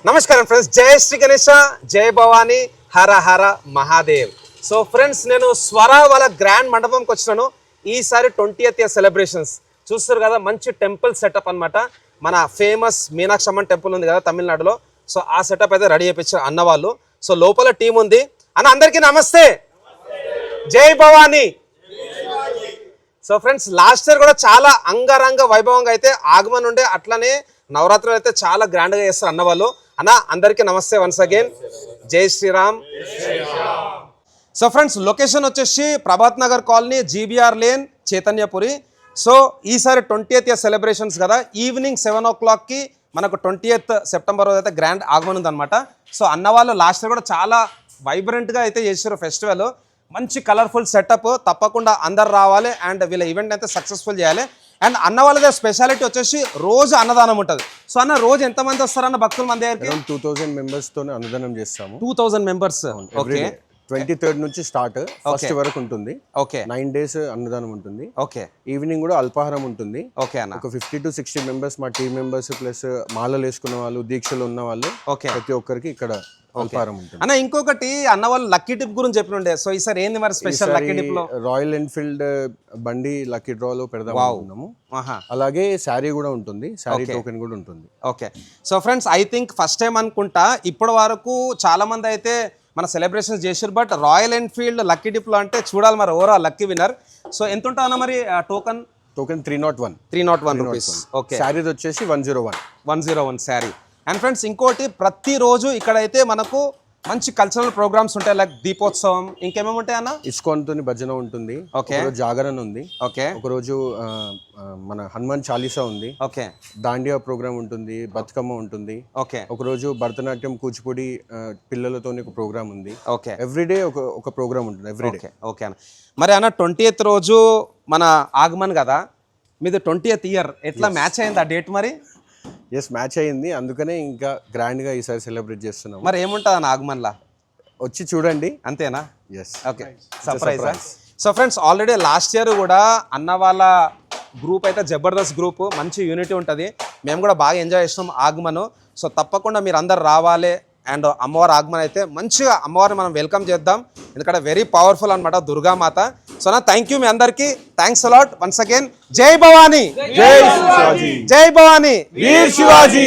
నమస్కారం ఫ్రెండ్స్, జై శ్రీ గణేశ, జై భవానీ, హర హర మహాదేవ్. సో ఫ్రెండ్స్, నేను స్వర వాళ్ళ గ్రాండ్ మండపంకి వచ్చినాను. ఈసారి 20th ఇయర్ సెలబ్రేషన్స్ చూస్తారు కదా, మంచి టెంపుల్ సెటప్ అన్నమాట. మన ఫేమస్ మీనాక్షి అమ్మన్ టెంపుల్ ఉంది కదా తమిళనాడులో, సో ఆ సెటప్ అయితే రెడీ చేయించారు అన్న వాళ్ళు. సో లోపల టీం ఉంది అన్న. అందరికీ నమస్తే, జై Bhavani. So friends, last year కూడా చాలా అంగరంగ వైభవంగా అయితే ఆగమన్ ఉండే, అట్లనే నవరాత్రులు అయితే చాలా గ్రాండ్గా చేస్తారు అన్న వాళ్ళు. అన్న అందరికీ నమస్తే వన్స్ అగైన్, జై శ్రీరామ్. సో ఫ్రెండ్స్, లొకేషన్ వచ్చేసి Prabhat Nagar colony, GBR lane, Chaitanyapuri. So ఈసారి 20th ఇయర్ సెలబ్రేషన్స్ కదా, ఈవినింగ్ 7 o'clockకి మనకు 20th సెప్టెంబర్ రోజు అయితే గ్రాండ్ ఆగమన్ ఉందన్నమాట. సో అన్న వాళ్ళు లాస్ట్ ఇయర్ కూడా చాలా వైబ్రెంట్గా అయితే చేసారు ఫెస్టివల్. మంచి కలర్ఫుల్ సెటప్, తప్పకుండా అందరు రావాలి అండ్ వీళ్ళ ఈవెంట్ అయితే సక్సెస్ఫుల్ చేయాలి. అండ్ అన్న వాళ్ళ స్పెషాలిటీ వచ్చేసి రోజు అన్నదానం ఉంటుంది. సో అన్న రోజు ఎంతమంది వస్తారన్న భక్తులు మన దగ్గరికి? 2000 members తో అన్నదానం చేస్తాము. 2000 members. ఓకే, 23rd నుంచి స్టార్ట్, ఫస్ట్ వరకు ఉంటుంది. ఓకే, 9 days అన్నదానం ఉంటుంది. ఓకే, ఈవినింగ్ కూడా అల్పాహారం ఉంటుంది. ఓకే అన్న. ఒక 50 to 60 members మా టీమ్ మెంబర్స్ ప్లస్ మాలలు వేసుకున్న వాళ్ళు, దీక్షలు ఉన్న వాళ్ళు, ఓకే, ప్రతి ఒక్కరికి ఇక్కడ అల్పాహారం ఉంటుంది. అన్న ఇంకొకటి, అన్న వాళ్ళు లక్కీ టిప్ గురించి చెప్పినుండే. సో ఈసారి ఏంది మరి స్పెషల్ లక్కీ టిప్ లో? రాయల్ ఎన్ఫీల్డ్ బండి లక్కీ డ్రా లో పెడదాం అనుకున్నాము. అలాగే శారీ కూడా ఉంటుంది, శారీ టోకెన్ కూడా ఉంటుంది. Okay. So friends, I think first time అనుకుంటా ఇప్పటి వరకు చాలా మంది అయితే మన సెలబ్రేషన్స్ చేసారు, but royal Enfield lucky dip లో అంటే చూడాలి మరి ఎవరో లక్కీ విన్నర్. సో ఎంత ఉంటుందన్న మరి టోకెన్? 301 రూపీస్. ఓకే, శారీది వచ్చేసి 101 శారీ. అండ్ ఫ్రెండ్స్, ఇంకోటి ప్రతిరోజు ఇక్కడైతే మనకు మంచి కల్చరల్ ప్రోగ్రామ్స్ ఉంటాయి, లైక్ దీపోత్సవం, ఇంకేమేమి ఉంటాయి అన్న? ఇస్కాన్ తోని భజన ఉంటుంది, ఓకే, జాగరణ ఉంది, ఓకే, ఒకరోజు మన హనుమాన్ చాలీసా ఉంది, ఓకే, దాండియా ప్రోగ్రామ్ ఉంటుంది, బతుకమ్మ ఉంటుంది, ఓకే, ఒకరోజు భరతనాట్యం కూచిపూడి పిల్లలతోని ఒక ప్రోగ్రామ్ ఉంది. ఓకే, ఎవ్రీడే ఒక ప్రోగ్రామ్ ఉంటుంది ఎవ్రీడే. ఓకే అన్న. మరి అన్న 20th రోజు మన ఆగమన్ కదా, మీది 20th ఇయర్, ఎట్లా మ్యాచ్ అయింది ఆ డేట్ మరి? ఎస్, మ్యాచ్ అయ్యింది, అందుకనే ఇంకా గ్రాండ్ గా ఈసారి సెలబ్రేట్ చేస్తున్నాం. మరి ఏముంటుంది అన్న ఆగమన్లా? వచ్చి చూడండి. అంతేనా? Yes. Okay, surprise. So friends, already last year కూడా అన్న వాళ్ళ గ్రూప్ అయితే జబర్దస్త్ గ్రూప్, మంచి యూనిటీ ఉంటుంది, మేము కూడా బాగా ఎంజాయ్ చేసినాం ఆగమను. సో తప్పకుండా మీరు అందరు రావాలి. అండ్ అమ్మవారి ఆగమన్ అయితే మంచిగా అమ్మవారిని మనం వెల్కమ్ చేద్దాం, ఎందుకంటే వెరీ పవర్ఫుల్ అనమాట దుర్గామాత. సో నా థ్యాంక్ యూ మీ అందరికీ, థ్యాంక్స్ అలాట్ వన్స్ అగైన్. జై భవానీ, జై శివాజీ, జై భవానీ, వీర్ శివాజీ.